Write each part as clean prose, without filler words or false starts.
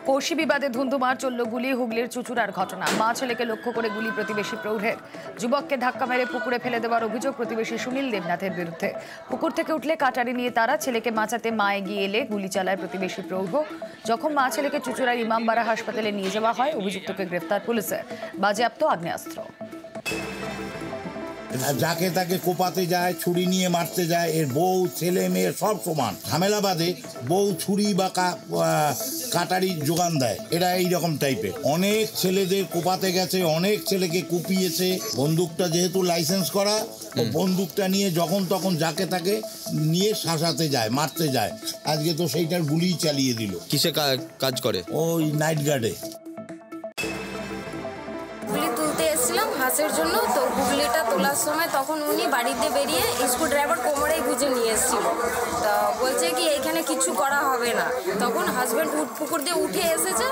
পড়শি বিবাদে ধুন্ধুমার চলল গুলি। হুগলির চুচুড়ার ঘটনা। মা ছেলেকে লক্ষ্য করে গুলি প্রতিবেশী প্রৌঢ়ের। যুবককে ধাক্কা মেরে পুকুরে ফেলে দেওয়ার অভিযোগ প্রতিবেশী সুনীল দেবনাথের বিরুদ্ধে। পুকুর থেকে উঠলে কাটারি নিয়ে তারা ছেলেকে বাঁচাতে মা এগিয়ে এলে গুলি চালায় প্রতিবেশী প্রৌঢ়। যখন মা ছেলেকে চুচুড়ার ইমামবাড়া হাসপাতালে নিয়ে যাওয়া হয়, অভিযুক্তকে গ্রেফতার পুলিশের। বাজেয়াপ্ত আগ্নেয়াস্ত্র। যাকে তাকে কোপাতে যায়, ছুরি নিয়ে মারতে যায়। এর বউ ছেলে মেয়ে সব সমান। ঝামেলা বাদে বউ ছুরি বা কাটারি যোগান দেয়। এরা এইরকম টাইপের। অনেক ছেলেদের কোপাতে গেছে, অনেক ছেলেকে কুপিয়েছে। বন্দুকটা যেহেতু লাইসেন্স করা, বন্দুকটা নিয়ে যখন তখন যাকে তাকে নিয়ে শাসাতে যায়, মারতে যায়। আজকে তো সেইটার গুলি চালিয়ে দিল। কিসে কাজ করে? ওই নাইট গার্ডে। হাঁসের জন্য তো গুগলিটা তোলার সময় তখন উনি বাড়িতে বেরিয়ে স্ক্রু ড্রাইভার কোমরেই গুঁজে নিয়ে এসেছিল। তা বলছে কি এইখানে কিছু করা হবে না। তখন হাজব্যান্ড পুকুর দিয়ে উঠে এসেছে।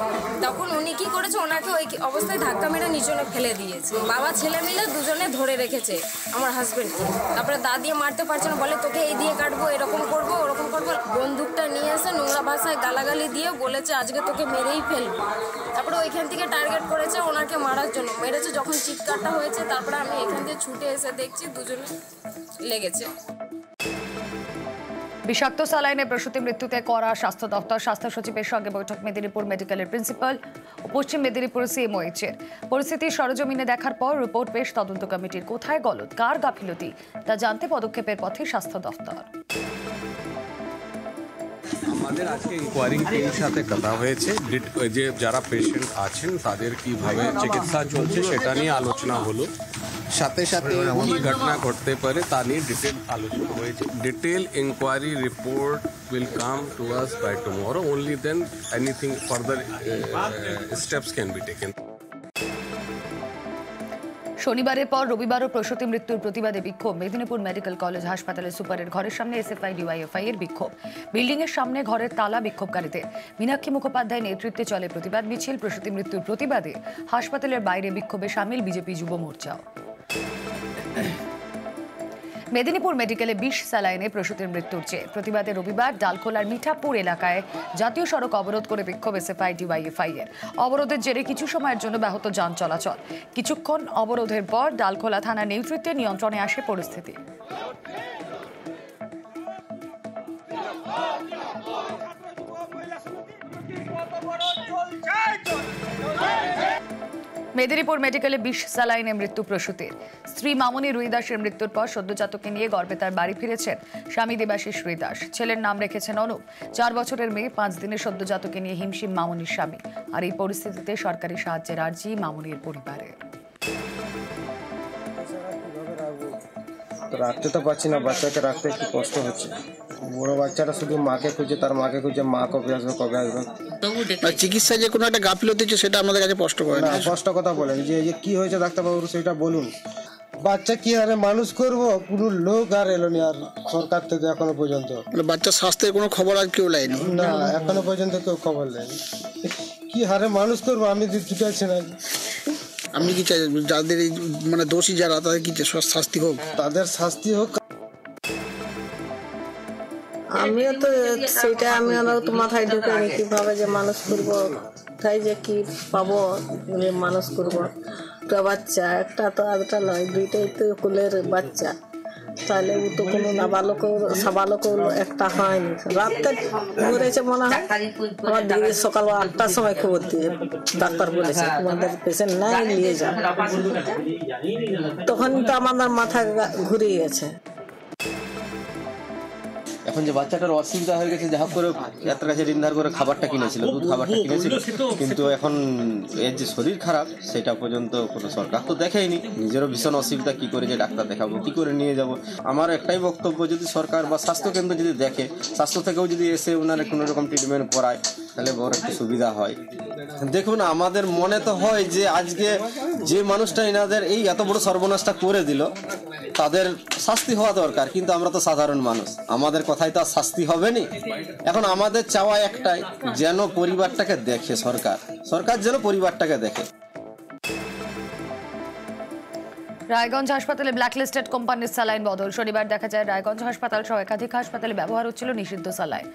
তখন উনি কি করেছে, ওনাকে ওই অবস্থায় ধাক্কা মেরে নিচনে ফেলে দিয়েছে। বাবা ছেলে মিলে দুজনে ধরে রেখেছে আমার হাজব্যান্ডকে। তারপরে দা দিয়ে মারতে পারছে না, বলে তোকে এই দিয়ে কাটবো, এরকম করবো, ওরকম করবো। বন্দুকটা নিয়ে এসে নোংরা ভাষায় গালাগালি দিয়ে বলেছে আজকে তোকে মেরেই ফেলবো। তারপরে ওইখান থেকে টার্গেট করেছে ওনাকে মারার জন্য। মেরেছে যখন চিৎকারটা হয়েছে, তারপরে আমি এখান থেকে ছুটে এসে দেখছি দুজনে লেগেছে। বিষাক্ত স্যালাইনে প্রসূতি মৃত্যুতে করা স্বাস্থ্য দপ্তর। স্বাস্থ্য সচিবের সঙ্গে বৈঠক মেদিনীপুর মেডিকেলের প্রিন্সিপাল ও পশ্চিম মেদিনীপুর সিএমওএইচের। পরিস্থিতি সরজমিনে দেখার পর রিপোর্ট পেশ তদন্ত কমিটির। কোথায় গলদ, কার গাফিলতি তা জানতে পদক্ষেপের পথে স্বাস্থ্য দপ্তর। আমাদের আজকে ইনকোয়ারি টিমের সাথে কথা হয়েছে যে যারা পেশেন্ট আছেন তাদের কিভাবে চিকিৎসা চলছে সেটা নিয়ে আলোচনা হলো। সাথে সাথে কি ঘটনা ঘটতে পারে তা নিয়ে ডিটেল আলোচনা হয়েছে। Detail inquiry report will come to us by tomorrow. Only then anything further steps can be taken. শনিবারের পর রবিবারও প্রসূতি মৃত্যুর প্রতিবাদে বিক্ষোভ। মেদিনীপুর মেডিকেল কলেজ হাসপাতালের সুপারের ঘরের সামনে এসএফআই ডিওয়াইএফআই এর বিক্ষোভ। বিল্ডিং এর সামনে ঘরের তালা বিক্ষোভকারীদের। মীনাক্ষী মুখোপাধ্যায় নেতৃত্বে চলে প্রতিবাদ মিছিল। প্রসূতি মৃত্যুর প্রতিবাদে হাসপাতালের বাইরে বিক্ষোভে সামিল বিজেপি যুব মোর্চাও। মেদিনীপুর মেডিকেলে বিষ স্যালাইনে প্রসূতির মৃত্যুর চেয়ে প্রতিবাদে রবিবার ডালখোলার মিঠাপুর এলাকায় জাতীয় সড়ক অবরোধ করে বিক্ষোভ এসএফআই ডিওয়াইএফআই এর। অবরোধের জেরে কিছু সময়ের জন্য ব্যাহত যান চলাচল। কিছুক্ষণ অবরোধের পর ডালখোলা থানার নেতৃত্বে নিয়ন্ত্রণে আসে পরিস্থিতি। মেদিনীপুর মেডিকেলে বিষ স্যালাইনে মৃত্যু প্রসূতির। স্ত্রী মামনি রুইদাসের মৃত্যুর পর সদ্যজাতকে নিয়ে গর্ভে তার বাড়ি ফিরেছেন স্বামী দেবাশিস রুইদাস। ছেলের নাম রেখেছেন অনুপ। 4 বছরের মেয়ে 5 দিনের সদ্যজাতকে নিয়ে হিমশিম মামনির স্বামী। আর এই পরিস্থিতিতে সরকারি সাহায্যের আর্জি মামনির পরিবারের। রাখতে তো পারছি না, বাচ্চাকে রাখতে একটু কষ্ট হচ্ছে। বড় বাচ্চাটা শুধু মাকে খুঁজে, তার মাকে খুঁজে, মা কবে আসবে কবে আসবে। চিকিৎসা যে কোনো একটা গাফিলতি হচ্ছে সেটা আমাদের কাছে স্পষ্ট করে না। স্পষ্ট কথা বলেন যে কি হয়েছে ডাক্তারবাবু সেটা বলুন। বাচ্চা কি আরে মানুষ করবো, কোনো লোক আর এলো নি আর সরকার থেকে এখনো পর্যন্ত। বাচ্চার স্বাস্থ্যের কোনো খবর আর কেউ লাইনি না, এখনো পর্যন্ত কেউ খবর নেয়নি। কি হারে মানুষ করবো আমি ছুটাচ্ছি না। আপনি কি চাই যাদের মানে দোষী যারা তাদের কি শাস্তি হোক? তাদের শাস্তি হোক। আমিও তো সেটা আমি তো মাথায় ঢুকাইনি কিভাবে যে মানুষ করবো, তাই যে কি পাবো যে মানুষ করবো। একটা বাচ্চা, একটা তো আধটা নয়, দুইটাই তো কুলের বাচ্চা। তাহলে ও তো কোনো নাবালক সাবালক একটা হয়নি। রাতটা ঘুরেছে মনে হয়। আমার দিদি সকাল 8টার সময় খবর দিয়ে ডাক্তার বলেছে তোমাদের পেশেন্ট নাই, নিয়ে যাও। তখন তো আমার মাথা ঘুরিয়ে গেছে। এখন যে বাচ্চাটার অসুবিধা হয়ে গেছে, যা করে এত কাছে ঋণ ধার করে খাবারটা কিনেছিল, দুধ খাবারটা কিনেছিল, কিন্তু এখন এর যে শরীর খারাপ সেটা পর্যন্ত কোনো সরকার তো দেখেইনি। নিজেরও ভীষণ অসুবিধা, কি করে যে ডাক্তার দেখাবো, কি করে নিয়ে যাব। আমার একটাই বক্তব্য, যদি সরকার বা স্বাস্থ্যকেন্দ্র যদি দেখে, স্বাস্থ্য থেকেও যদি এসে ওনারা কোনো রকম ট্রিটমেন্ট করায় তাহলে বড় একটু সুবিধা হয়। দেখুন, আমাদের মনে তো হয় যে আজকে যে মানুষটা এনাদের এই এত বড় সর্বনাশটা করে দিল তাদের শাস্তি হওয়া দরকার, কিন্তু আমরা তো সাধারণ মানুষ, আমাদের কথাই তো আর শাস্তি হবে না। এখন আমাদের চাওয়া একটাই, যেন পরিবারটাকে দেখে সরকার যেন পরিবারটাকে দেখে। রায়গঞ্জ হাসপাতালে ব্ল্যাকলিস্টেড কোম্পানির স্যালাইন বদল। শনিবার দেখা যায় রায়গঞ্জ হাসপাতাল সহ একাধিক হাসপাতালে ব্যবহার হচ্ছিল নিষিদ্ধ স্যালাইন।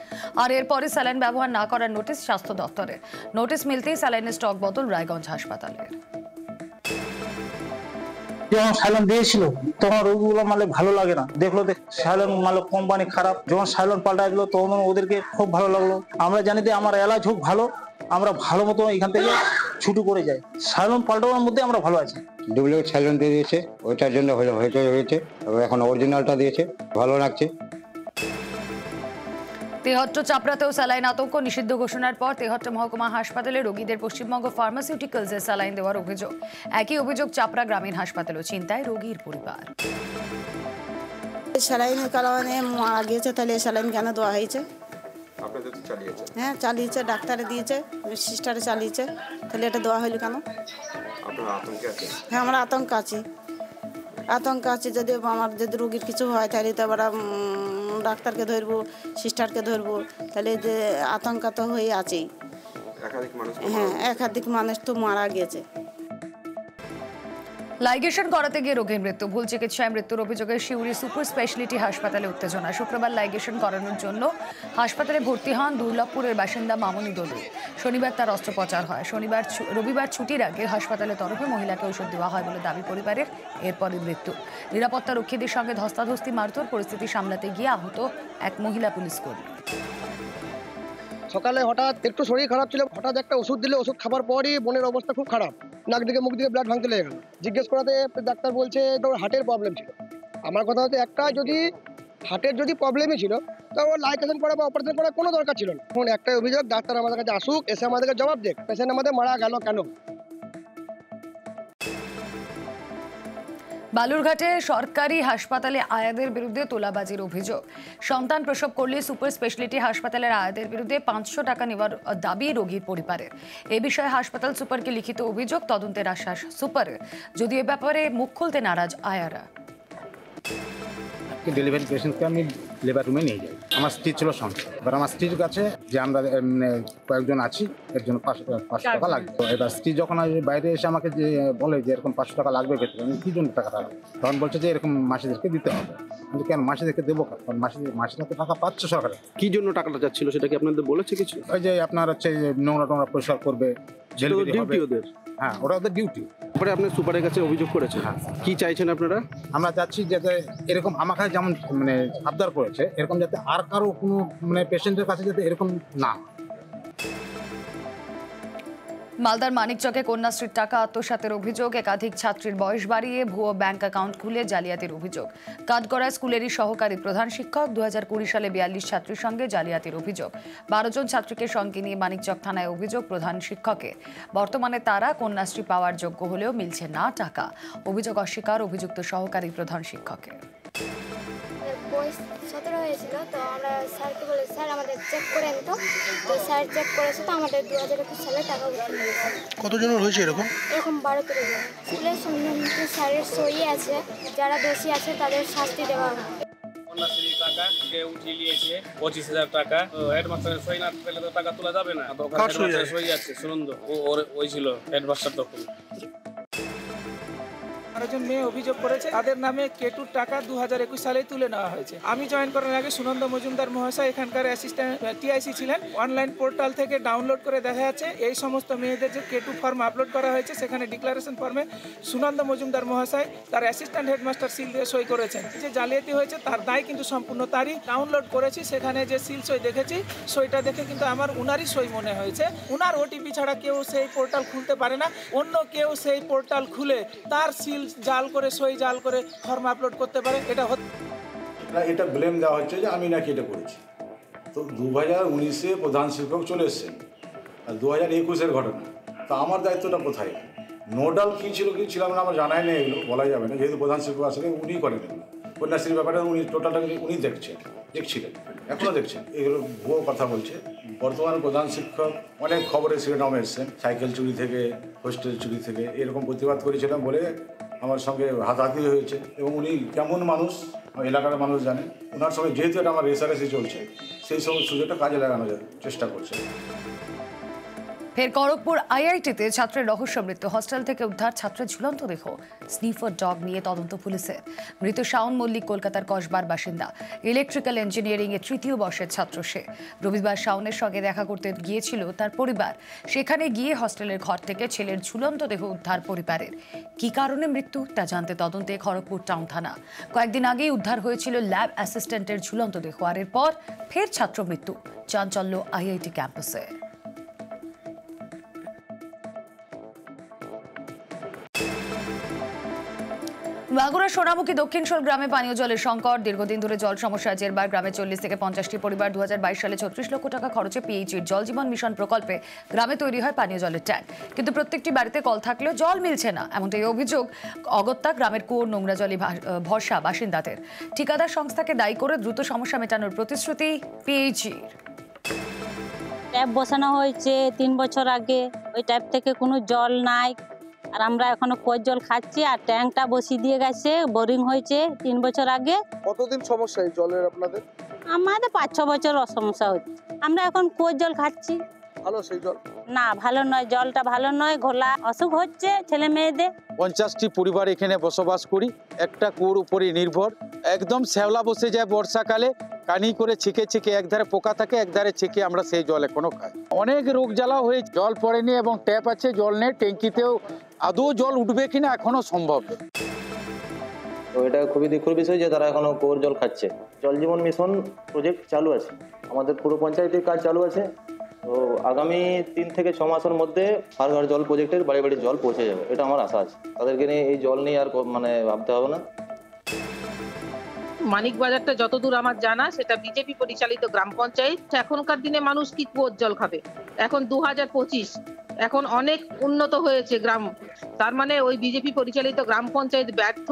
আর এরপরে স্যালাইন ব্যবহার না করার নোটিশ স্বাস্থ্য দপ্তরের। নোটিশ মিলতেই স্যালাইনের স্টক বদল রায়গঞ্জ হাসপাতালের। যখন সাইলন দিয়েছিল তখন রোগীগুলো মানে ভালো লাগে না, দেখলো সাইলন মানে কোম্পানি খারাপ। যখন সাইলন পাল্টা দিল তখন ওদেরকে খুব ভালো লাগলো। আমরা জানি যে আমার এলাজ হোক ভালো, আমরা ভালো মতো এখান থেকে ছুটি করে যাই। সাইলন পাল্টানোর মধ্যে আমরা ভালো আছি। ডুপ্লিকেট সাইলন দিয়ে দিয়েছে, ওইটার জন্য হয়েছে। এখন অরিজিনালটা দিয়েছে, ভালো লাগছে। তেহট্ট চাপড়াতেও স্যালাইন আতঙ্ক। নিষিদ্ধ ঘোষণার পর তেহট্ট মহকুমা হাসপাতালে রোগীদের পশ্চিমবঙ্গ ফার্মাসিউটিক্যালসে স্যালাইন দেওয়ার অভিযোগ। একই অভিযোগ চাপড়া গ্রামীণ হাসপাতালেও। চিন্তায় রোগীর পরিবার। স্যালাইনের কারণে মারা গিয়েছে, তাহলে স্যালাইন কেন দেওয়া হয়েছে? হ্যাঁ চালিয়েছে, ডাক্তারে দিয়েছে, সিস্টারে চালিয়েছে, তাহলে এটা দেওয়া হলো কেন? হ্যাঁ আমরা আতঙ্ক আছি। যদি আমার রোগীর কিছু হয় তাহলে তো আবার ডাক্তারকে ধরবো, সিস্টারকে ধরবো, তাহলে যে আতঙ্ক তো হয়ে আছেই। হ্যাঁ একাধিক মানুষ তো মারা গেছে। লাইগেশন করাতে গিয়ে রোগীর মৃত্যু। ভুল চিকিৎসায় মৃত্যুর অভিযোগে সিউড়ি সুপার স্পেশালিটি হাসপাতালে উত্তেজনা। শুক্রবার লাইগেশন করানোর জন্য হাসপাতালে ভর্তি হন দুর্লভপুরের বাসিন্দা মামনি দলুই। শনিবার তার অস্ত্রোপচার হয়। রবিবার ছুটির আগে হাসপাতালের তরফে মহিলাকে ওষুধ দেওয়া হয় বলে দাবি পরিবারের। এরপরই মৃত্যু। নিরাপত্তা রক্ষীদের সঙ্গে ধস্তাধস্তি মারধর। পরিস্থিতি সামলাতে গিয়ে আহত এক মহিলা পুলিশ কর্মী। সকালে হঠাৎ একটু শরীর খারাপ ছিল, হঠাৎ একটা ওষুধ দিলে, ওষুধ খাবার পরই বোনের অবস্থা খুব খারাপ। নাক দিকে মুখ দিকে ব্লাড ভাঙতে লেগে গেল। জিজ্ঞেস করাতে ডাক্তার বলছে তোর হার্টের প্রবলেম ছিল। আমার কথা হচ্ছে একটা, যদি হার্টের যদি প্রবলেমই ছিল তো ওর লাইগেশন করা বা অপারেশন করার কোনো দরকার ছিল না। এখন একটাই অভিযোগ, ডাক্তার আমাদের কাছে আসুক, এসে আমাদেরকে জবাব দেখ পেশেন্ট আমাদের মারা গেল কেন। বালুরঘাটে সরকারি হাসপাতালে আয়াদের বিরুদ্ধে তোলাবাজির অভিযোগ। সন্তান প্রসব করলে সুপার স্পেশালিটি হাসপাতালের আয়াদের বিরুদ্ধে 500 টাকা নেওয়ার দাবি রোগীর পরিবারের। এ বিষয়ে হাসপাতাল সুপারকে লিখিত অভিযোগ, তদন্তের আশ্বাস সুপারের। যদিও এ ব্যাপারে মুখ খুলতে নারাজ আয়ারা। ডেলিভারি পেশেন্টকে আমি লেবার রুমে নিয়ে যাই। আমার স্ত্রী ছিল সঙ্গে, এবার আমার স্ত্রীর কাছে যে আমরা কয়েকজন আছি, এর জন্য 500 টাকা লাগবে। এবার স্ত্রী যখন বাইরে এসে আমাকে যে বলে যে এরকম 500 টাকা লাগবে ক্ষেত্রে, আমি কি জন্য টাকাটা লাগবে, তখন বলছে যে এরকম মাসিদেরকে দিতে হবে। আমি কেন মাসিদেরকে দেবো? কারণ মাসিরা তো টাকা পাচ্ছে সরকারে। কি জন্য টাকাটা যাচ্ছিল সেটা কি আপনাদের বলেছে কিছু? ওই যে আপনার হচ্ছে নোংরা টোংরা পরিষ্কার করবে, ডিউটি ওদের। হ্যাঁ ওটা ওদের ডিউটি। তারপরে আপনি সুপারের কাছে অভিযোগ করেছেন। হ্যাঁ। কি চাইছেন আপনারা? আমরা চাচ্ছি যাতে এরকম আমাকে যেমন মানে আবদার করেছে, এরকম যাতে আর কারো কোনো মানে পেশেন্টের কাছে যাতে এরকম না। মালদার মানিকচকে কন্যাশ্রীর টাকা আত্মসাতের অভিযোগ। একাধিক ছাত্রীর বয়স বাড়িয়ে ভুয়ো ব্যাংক অ্যাকাউন্ট খুলে জালিয়াতির অভিযোগ। কাঠগড়ায় স্কুলেরই সহকারী প্রধান শিক্ষক। 2020 সালে 42 ছাত্রীর সঙ্গে জালিয়াতির অভিযোগ। 12 জন ছাত্রীকে সঙ্গে নিয়ে মানিকচক থানায় অভিযোগ প্রধান শিক্ষকের। বর্তমানে তারা কন্যাশ্রী পাওয়ার যোগ্য হলেও মিলছে না টাকা। অভিযোগ অস্বীকার অভিযুক্ত সহকারী প্রধান শিক্ষকের। বয়স 17 হয়েছিল, তো আমরা স্যারকে বলে স্যার আমাদের চেক করেন। তো স্যার চেক করেছে, তো আমাদের 2021 সালে টাকা উঠে নিয়েছে। কতজনের হয়েছে এরকম? 12-13 জন। স্কুলের সম্বন্ধে স্যারের সই আছে, যারা দোষী আছে তাদের শাস্তি দেওয়া হবে। কন্যাশ্রী টাকা কে উঠিয়ে নিয়েছে 25,000 টাকা। হেডমাস্টারের সই না পেলে তো টাকা তোলা যাবে না। হেডমাস্টারের সই আছে, সুনন্দ ওই ছিল হেডমাস্টার তখন। 12 জন মেয়ে অভিযোগ করেছে, তাদের নামে কেটুর টাকা 2021 সালে তুলে নেওয়া হয়েছে। আমি জয়েন করার আগে সুনন্দ মজুমদার মহাশয় এখানকার অ্যাসিস্ট্যান্ট টিআইসি ছিলেন। অনলাইন পোর্টাল থেকে ডাউনলোড করে দেখা যাচ্ছে এই সমস্ত মেয়েদের যে কেটু ফর্ম আপলোড করা হয়েছে, সেখানে ডিক্লারেশন ফর্মে সুনন্দ মজুমদার মহাশয় তার অ্যাসিস্ট্যান্ট হেডমাস্টার সিল দিয়ে সই করেছেন। যে জালিয়াতি হয়েছে তার দায় কিন্তু সম্পূর্ণ তারই। ডাউনলোড করেছি, সেখানে যে সিল সই দেখেছি, সইটা দেখে কিন্তু আমার উনারই সই মনে হয়েছে। উনার ওটিপি ছাড়া কেউ সেই পোর্টাল খুলতে পারে না। অন্য কেউ সেই পোর্টাল খুলে তার সিল জাল করে, সই জাল করে ফর্ম আপলোড করতে পারে। এটা ব্লেম দেওয়া হচ্ছে যে আমি নাকি এটা করেছি। তো 2019-এ প্রধান শিক্ষক চলে এসেছেন, আর 2021-এর ঘটনা। তা আমার দায়িত্বটা কোথায়? নোডাল কী ছিল কি ছিলাম না আমার জানাই নেই, এগুলো বলাই যাবে না, যেহেতু প্রধান শিক্ষক আসলে উনিই করেন এগুলো। কন্যাশ্রীর ব্যাপারে উনি টোটালটা উনি দেখছিলেন, এখনও দেখছেন। এগুলো ভুয়ো কথা বলছে। বর্তমান প্রধান শিক্ষক অনেক খবরের শিরোনামে এসছেন, সাইকেল চুরি থেকে, হোস্টেল চুরি থেকে, এরকম প্রতিবাদ করেছিলাম বলে আমার সঙ্গে হাতাহাতি হয়েছে। এবং উনি কেমন মানুষ এলাকার মানুষ জানে। ওনার সঙ্গে যেহেতু এটা আমার রেসারেসি চলছে, সেই সমস্ত সুযোগটা কাজে লাগানোর চেষ্টা করছে। ফের খড়গপুর আইআইটিতে ছাত্রের রহস্য মৃত্যু, হস্টেল থেকে উদ্ধার ছাত্রের ঝুলন্ত দেহ, স্নিফার ডগ নিয়ে তদন্ত পুলিশের। মৃত শাওন মল্লিক কলকাতার কসবার বাসিন্দা, ইলেকট্রিক্যাল ইঞ্জিনিয়ারিং এর তৃতীয় বর্ষের ছাত্র সে। রবিবার শাওনের সঙ্গে দেখা করতে গিয়েছিল তার পরিবার, সেখানে গিয়ে হস্টেলের ঘর থেকে ছেলের ঝুলন্ত দেহ উদ্ধার পরিবারের। কি কারণে মৃত্যু তা জানতে তদন্তে খড়গপুর টাউন থানা। কয়েকদিন আগেই উদ্ধার হয়েছিল ল্যাব অ্যাসিস্ট্যান্টের ঝুলন্ত দেহ, আর এরপর ফের ছাত্র মৃত্যু, চাঞ্চল্য আইআইটি ক্যাম্পাসে। বাগুড়া সোনামুখী দক্ষিণশোল গ্রামে পানীয় জলের সংকট। দীর্ঘদিন ধরে জল সমস্যায় জেরবার গ্রামে 40 থেকে 50টি পরিবার। 2022 সালে 36 লক্ষ টাকা খরচে পিএইচির জল জীবন মিশন প্রকল্পে গ্রামে তৈরি হয় পানীয় জলের ট্যাঙ্ক, কিন্তু প্রত্যেকটি বাড়িতে কল থাকলেও জল মিলছে না, এমনটাই অভিযোগ। অগত্যা গ্রামের কুয়োর নোংরা জলে ভরসা বাসিন্দাদের। ঠিকাদার সংস্থাকে দায়ী করে দ্রুত সমস্যা মেটানোর প্রতিশ্রুতি পিএইচির। ট্যাপ বসানো হয়েছে 3 বছর আগে, ওই ট্যাপ থেকে কোনো জল নাই, আর আমরা এখনো কুয়োর জল খাচ্ছি। আর ট্যাঙ্কটা বসিয়ে দিয়ে গেছে, বোরিং হয়েছে 3 বছর আগে। কতদিন সমস্যা এই জলের আপনাদের? আমাদের 5-6 বছর সমস্যা হচ্ছে। আমরা এখন কুয়োর জল খাচ্ছি। ভালো সেই জল? না, ভালো নয়, জলটা ভালো নয়, ঘোলা, অসুখ হচ্ছে ছেলে মেয়েদের। 50টি পরিবার এখানে বসবাস করি, একটা কুয়োর উপরে নির্ভর। একদম শ্যাওলা বসে যায় বর্ষাকালে, কানি করে ছেঁকে ছেঁকে, একধারে পোকা থাকে একধারে ছেঁকে আমরা সেই জল এখনো খাই। অনেক রোগ জ্বালা হয়ে জল পড়েনি এবং ট্যাপ আছে, জল নেই। ট্যাঙ্কিতেও আদৌ জল উঠবে কিনা এখনো সম্ভব। তো এটা খুবই দুঃখের বিষয় যে তারা এখনো কুয়োর জল খাচ্ছে। জল জীবন মিশন প্রজেক্ট চালু আছে, আমাদের পুরো পঞ্চায়েতের কাজ চালু আছে। তো আগামী 3 থেকে 6 মাসের মধ্যে হার ঘর জল প্রজেক্টের বাড়ি বাড়ি জল পৌঁছে যাবে, এটা আমার আশা আছে। তাদেরকে নিয়ে এই জল নিয়ে আর ভাবতে হবে না। মানিক বাজারটা যতদূর আমার জানা সেটা বিজেপি পরিচালিত গ্রাম পঞ্চায়েত। এখনকার দিনে মানুষ কি কুয়োর জল খাবে? এখন 2025, এখন অনেক উন্নত হয়েছে গ্রাম। তার মানে ওই বিজেপি পরিচালিত গ্রাম পঞ্চায়েত ব্যর্থ,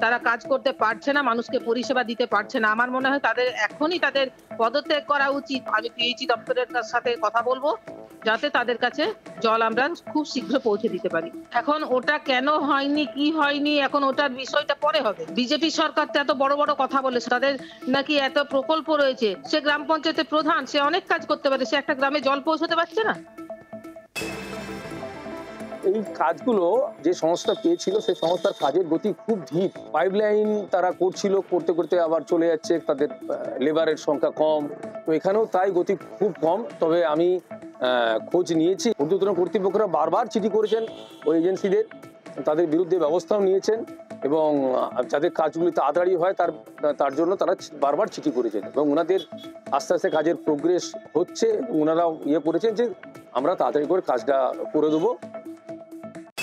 তারা কাজ করতে পারছে না, মানুষকে পরিষেবা দিতে পারছে না। আমার মনে হয় তাদের পদত্যাগ করা উচিত। আমি পিএইচি দপ্তরের সাথে কথা বলবো যাতে তাদের কাছে জল আমরা খুব শীঘ্র পৌঁছে দিতে পারি। এখন ওটা কেন হয়নি, কি হয়নি, এখন ওটার বিষয়টা পরে হবে। বিজেপি সরকার তো এত বড় বড় কথা বলে, তাদের নাকি এত প্রকল্প রয়েছে। সে গ্রাম পঞ্চায়েতের প্রধান, সে অনেক কাজ করতে পারে, সে একটা গ্রামে জল পৌঁছতে পারছে না। এই কাজগুলো যে সংস্থা পেয়েছিল সেই সংস্থার কাজের গতি খুব ধীর। পাইপলাইন তারা করতে করতে আবার চলে যাচ্ছে, তাদের লেবারের সংখ্যা কম। তো এখানেও তাই গতি খুব কম। তবে আমি খোঁজ নিয়েছি, ঊর্ধ্বতন কর্তৃপক্ষরা বারবার চিঠি করেছেন ওই এজেন্সিদের, তাদের বিরুদ্ধে ব্যবস্থাও নিয়েছেন এবং যাদের কাজগুলি তাড়াতাড়ি হয় তার জন্য তারা বারবার চিঠি করেছেন এবং ওনাদের আস্তে আস্তে কাজের প্রোগ্রেস হচ্ছে। ওনারাও করেছেন যে আমরা তাড়াতাড়ি করে কাজটা করে দেবো।